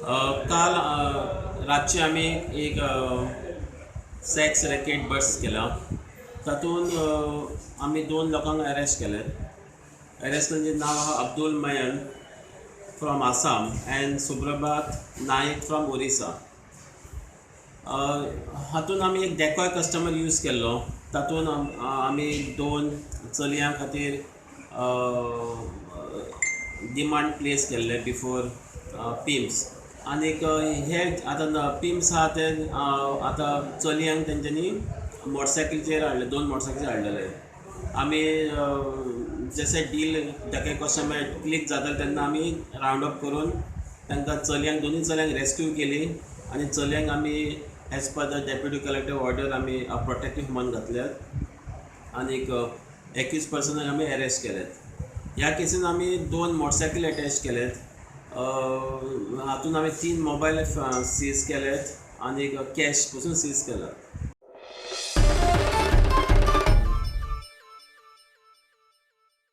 काल रातचे आमी एक सेक्स रॅकेट बस्ट केला. तातूंत आमी 2 लोकांक अरेस्ट केले. अरेस्ट म्हणजे नाव आहा अब्दुल मयन फ्रॉम आसाम अँड सुप्रभात नायक फ्रॉम ओरिसा. हातून आमी एक डेकॉय कस्टमर यूज केल्लो. तातूंत आमी 2 चलयां खातीर डिमांड प्लेस केल्ले बिफोर पिम्स. आनीक हे आतां पिम्स आहा ते आतां चलयांक तेंच्यांनी मोटरसायकलीचेर हाडले, 2 मोटरसायकलीचेर हाडलेले. आमी जशे डील डेकॉय कस्टमर क्लिक जाताले तेन्ना आमी रावंड अप करून तांकां दोनूय चलयांक रेस्क्यू केली आनी चलयांक आमी as per the deputy collector order आमी प्रोटेक्टीव मान घातल्यात आनीक 21 पर्सनाक आमी अरेस्ट केल्यात. ह्या केसीन आमी 2 मोटरसायकली अटॅच केल्यात. हातून आमी 3 मोबायल सीज केल्यात आनीक कॅश पसून सीज केला.